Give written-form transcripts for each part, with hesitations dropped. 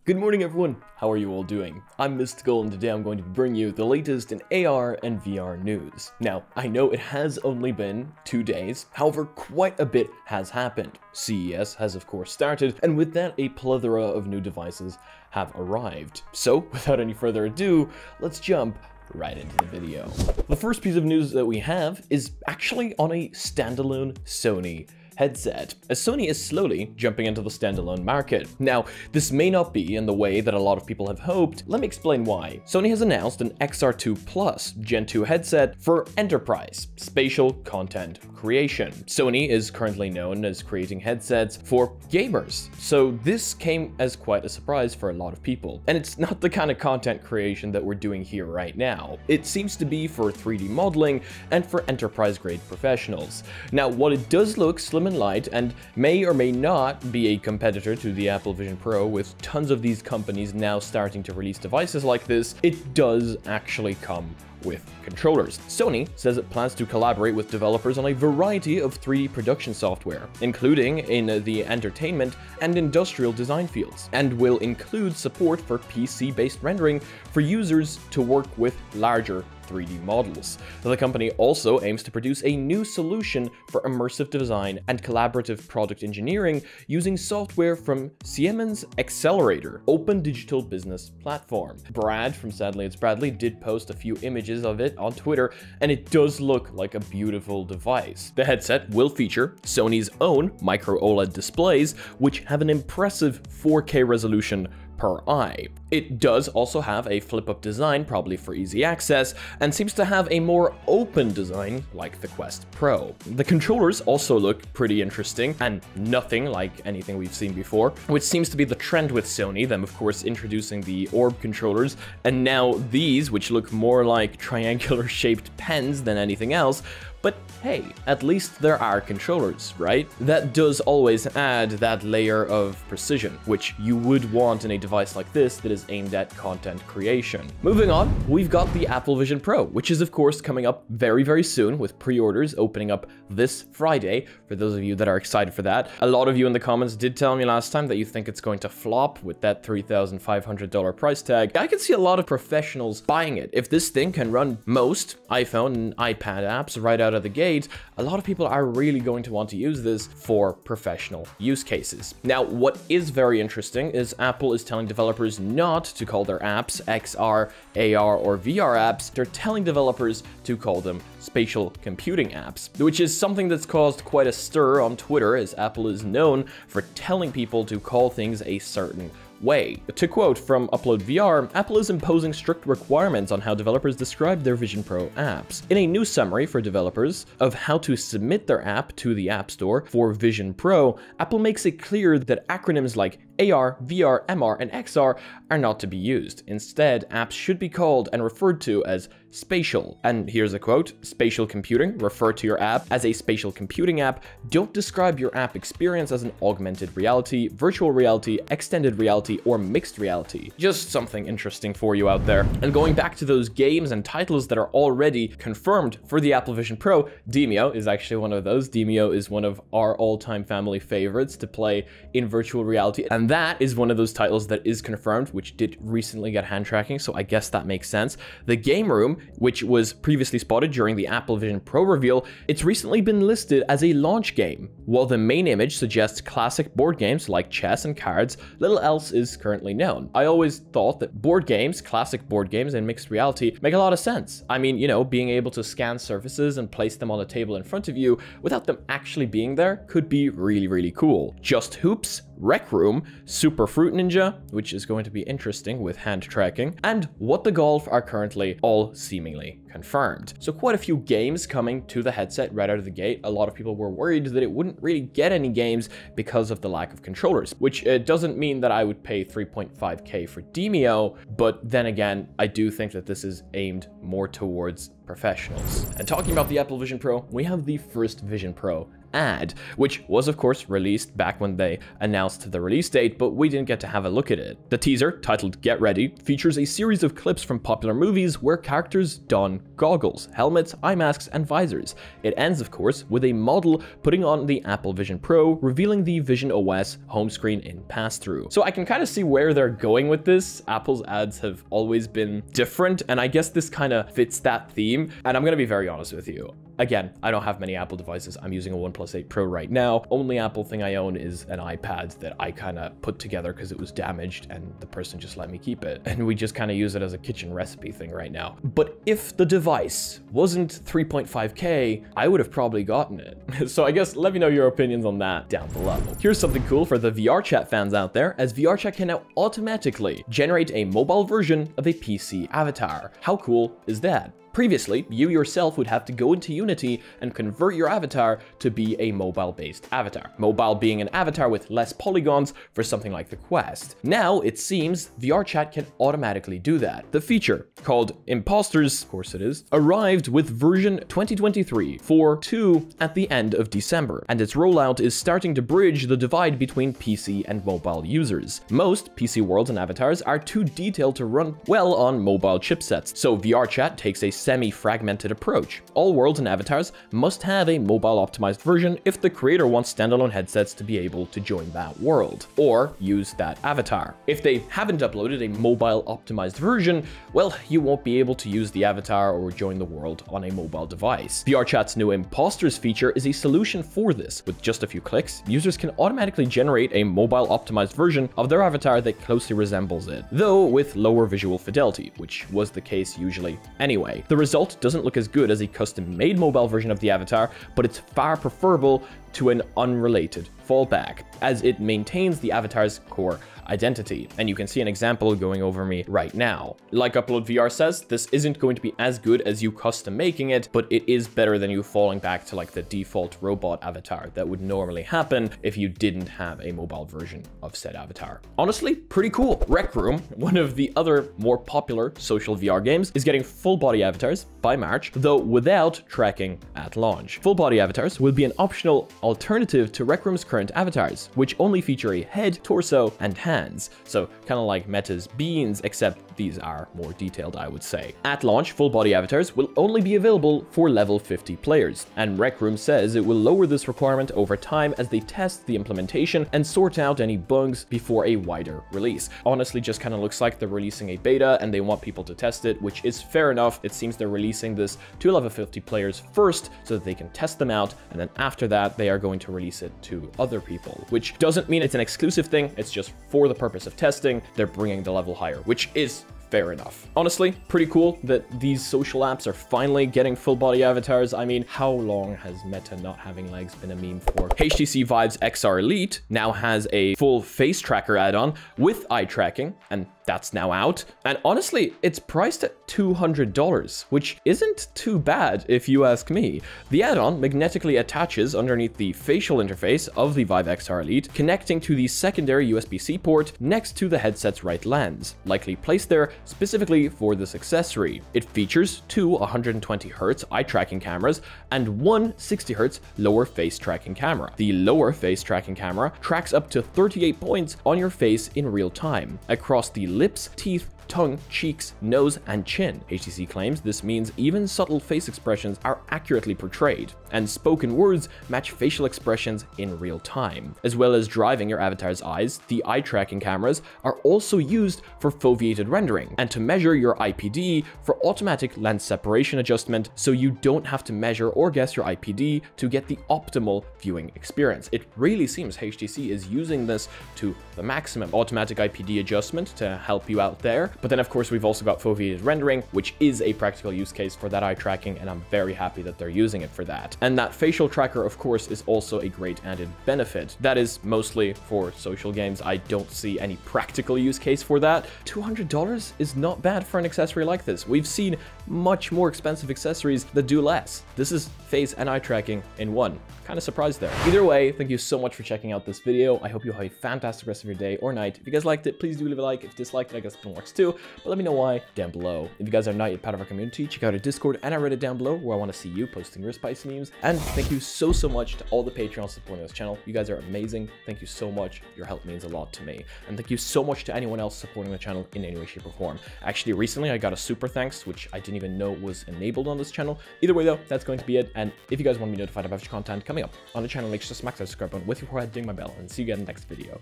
Good morning everyone, how are you all doing? I'm Mysticle and today I'm going to bring you the latest in AR and VR news. Now, I know it has only been 2 days, however quite a bit has happened. CES has of course started, and with that a plethora of new devices have arrived. So, without any further ado, let's jump right into the video. The first piece of news that we have is actually on a standalone Sony headset, as Sony is slowly jumping into the standalone market. Now, this may not be in the way that a lot of people have hoped. Let me explain why. Sony has announced an XR2 Plus Gen 2 headset for enterprise, spatial content creation. Sony is currently known as creating headsets for gamers, so this came as quite a surprise for a lot of people. And it's not the kind of content creation that we're doing here right now. It seems to be for 3D modeling and for enterprise-grade professionals. Now, what it does look slim and light and may or may not be a competitor to the Apple Vision Pro, with tons of these companies now starting to release devices like this, it does actually come with controllers. Sony says it plans to collaborate with developers on a variety of 3D production software, including in the entertainment and industrial design fields, and will include support for PC-based rendering for users to work with larger 3D models. The company also aims to produce a new solution for immersive design and collaborative product engineering using software from Siemens Accelerator, open digital business platform. Brad from Sadly It's Bradley did post a few images of it on Twitter, and it does look like a beautiful device. The headset will feature Sony's own micro OLED displays, which have an impressive 4K resolution per eye. It does also have a flip-up design, probably for easy access, and seems to have a more open design like the Quest Pro. The controllers also look pretty interesting and nothing like anything we've seen before, which seems to be the trend with Sony, them of course introducing the Orb controllers, and now these, which look more like triangular shaped pens than anything else. But hey, at least there are controllers, right? That does always add that layer of precision, which you would want in a device like this that is aimed at content creation. Moving on, we've got the Apple Vision Pro, which is of course coming up very, very soon, with pre-orders opening up this Friday, for those of you that are excited for that. A lot of you in the comments did tell me last time that you think it's going to flop with that $3,500 price tag. I can see a lot of professionals buying it. If this thing can run most iPhone and iPad apps right out of the gate, a lot of people are really going to want to use this for professional use cases. Now, what is very interesting is Apple is telling developers not to call their apps XR, AR, or VR apps. They're telling developers to call them spatial computing apps, which is something that's caused quite a stir on Twitter, as Apple is known for telling people to call things a certain way. To quote from Upload VR, Apple is imposing strict requirements on how developers describe their Vision Pro apps. In a new summary for developers of how to submit their app to the App Store for Vision Pro, Apple makes it clear that acronyms like AR, VR, MR, and XR are not to be used. Instead, apps should be called and referred to as spatial. And here's a quote: "Spatial computing, refer to your app as a spatial computing app. Don't describe your app experience as an augmented reality, virtual reality, extended reality, or mixed reality." Just something interesting for you out there. And going back to those games and titles that are already confirmed for the Apple Vision Pro, Demio is actually one of those. Demio is one of our all-time family favorites to play in virtual reality, and that is one of those titles that is confirmed, which did recently get hand tracking, so I guess that makes sense. The Game Room, which was previously spotted during the Apple Vision Pro reveal, it's recently been listed as a launch game. While the main image suggests classic board games like chess and cards, little else is currently known. I always thought that board games, classic board games and mixed reality, make a lot of sense. I mean, you know, being able to scan surfaces and place them on a table in front of you without them actually being there could be really, really cool. Just Hoops, Rec Room, Super Fruit Ninja, which is going to be interesting with hand tracking, and What the Golf are currently all seemingly confirmed. So quite a few games coming to the headset right out of the gate. A lot of people were worried that it wouldn't really get any games because of the lack of controllers, which doesn't mean that I would pay 3.5K for Demio, but then again, I do think that this is aimed more towards professionals. And talking about the Apple Vision Pro, we have the first Vision Pro ad, which was of course released back when they announced the release date, but we didn't get to have a look at it. The teaser, titled Get Ready, features a series of clips from popular movies where characters don goggles, helmets, eye masks, and visors. It ends, of course, with a model putting on the Apple Vision Pro, revealing the VisionOS home screen in pass-through. So I can kind of see where they're going with this. Apple's ads have always been different, and I guess this kind of fits that theme. And I'm going to be very honest with you. Again, I don't have many Apple devices. I'm using a OnePlus 8 Pro right now. Only Apple thing I own is an iPad that I kind of put together because it was damaged and the person just let me keep it. And we just kind of use it as a kitchen recipe thing right now. But if the device wasn't 3.5K, I would have probably gotten it. So I guess let me know your opinions on that down below. Here's something cool for the VRChat fans out there, as VRChat can now automatically generate a mobile version of a PC avatar. How cool is that? Previously, you yourself would have to go into Unity and convert your avatar to be a mobile-based avatar. Mobile being an avatar with less polygons for something like the Quest. Now, it seems VRChat can automatically do that. The feature, called Imposters, of course it is, arrived with version 2023 4.2 at the end of December, and its rollout is starting to bridge the divide between PC and mobile users. Most PC worlds and avatars are too detailed to run well on mobile chipsets, so VRChat takes a semi-fragmented approach. All worlds and avatars must have a mobile-optimized version if the creator wants standalone headsets to be able to join that world, or use that avatar. If they haven't uploaded a mobile-optimized version, well, you won't be able to use the avatar or join the world on a mobile device. VRChat's new Imposters feature is a solution for this. With just a few clicks, users can automatically generate a mobile-optimized version of their avatar that closely resembles it, though with lower visual fidelity, which was the case usually anyway. The result doesn't look as good as a custom-made mobile version of the avatar, but it's far preferable to an unrelated fallback, as it maintains the avatar's core identity. And you can see an example going over me right now. Like Upload VR says, this isn't going to be as good as you custom making it, but it is better than you falling back to like the default robot avatar that would normally happen if you didn't have a mobile version of said avatar. Honestly, pretty cool. Rec Room, one of the other more popular social VR games, is getting full body avatars by March, though without tracking at launch. Full body avatars will be an optional alternative to Rec Room's current avatars, which only feature a head, torso, and hands. So kind of like Meta's Beans, except these are more detailed, I would say. At launch, full body avatars will only be available for level 50 players, and Rec Room says it will lower this requirement over time as they test the implementation and sort out any bugs before a wider release. Honestly, just kind of looks like they're releasing a beta and they want people to test it, which is fair enough. It seems they're releasing this to level 50 players first so that they can test them out, and then after that they are going to release it to other people, which doesn't mean it's an exclusive thing. It's just for the purpose of testing, they're bringing the level higher, which is fair enough. Honestly, pretty cool that these social apps are finally getting full body avatars. I mean, how long has Meta not having legs been a meme for? HTC Vive's XR Elite now has a full face tracker add-on with eye tracking, and that's now out. And honestly, it's priced at $200, which isn't too bad if you ask me. The add-on magnetically attaches underneath the facial interface of the Vive XR Elite, connecting to the secondary USB-C port next to the headset's right lens, likely placed there specifically for this accessory. It features two 120Hz eye tracking cameras and one 60Hz lower face tracking camera. The lower face tracking camera tracks up to 38 points on your face in real time across the lips, teeth, tongue, cheeks, nose, and chin. HTC claims this means even subtle face expressions are accurately portrayed, and spoken words match facial expressions in real time. As well as driving your avatar's eyes, the eye tracking cameras are also used for foveated rendering, and to measure your IPD for automatic lens separation adjustment, so you don't have to measure or guess your IPD to get the optimal viewing experience. It really seems HTC is using this to the maximum. Automatic IPD adjustment to help you out there. But then of course we've also got foveated rendering, which is a practical use case for that eye tracking, and I'm very happy that they're using it for that. And that facial tracker, of course, is also a great added benefit. That is mostly for social games. I don't see any practical use case for that. $200? price is not bad for an accessory like this. We've seen much more expensive accessories that do less. This is face and eye tracking in one. Kind of surprised there. Either way, thank you so much for checking out this video. I hope you have a fantastic rest of your day or night. If you guys liked it, please do leave a like. If you disliked it, I guess it works too, but let me know why down below. If you guys are not yet part of our community, check out our Discord and our Reddit down below, where I want to see you posting your spicy memes. And thank you so much to all the Patreons supporting this channel. You guys are amazing. Thank you so much. Your help means a lot to me. And thank you so much to anyone else supporting the channel in any way, shape, or form. Actually, recently I got a super thanks, which I didn't even know was enabled on this channel. Either way though, that's going to be it. And if you guys want to be notified about future content coming up on the channel, make sure to smack that subscribe button with your forehead, ding my bell, and see you again in the next video.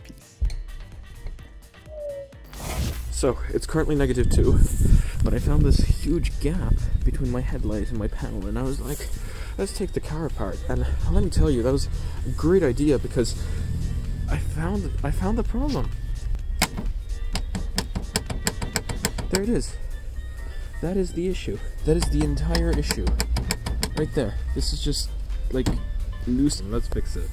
Peace. So, it's currently -2, but I found this huge gap between my headlight and my panel, and I was like, let's take the car apart. And let me tell you, that was a great idea, because I found the problem. There it is. That is the issue. That is the entire issue. Right there. This is just, like, loose. Let's fix it.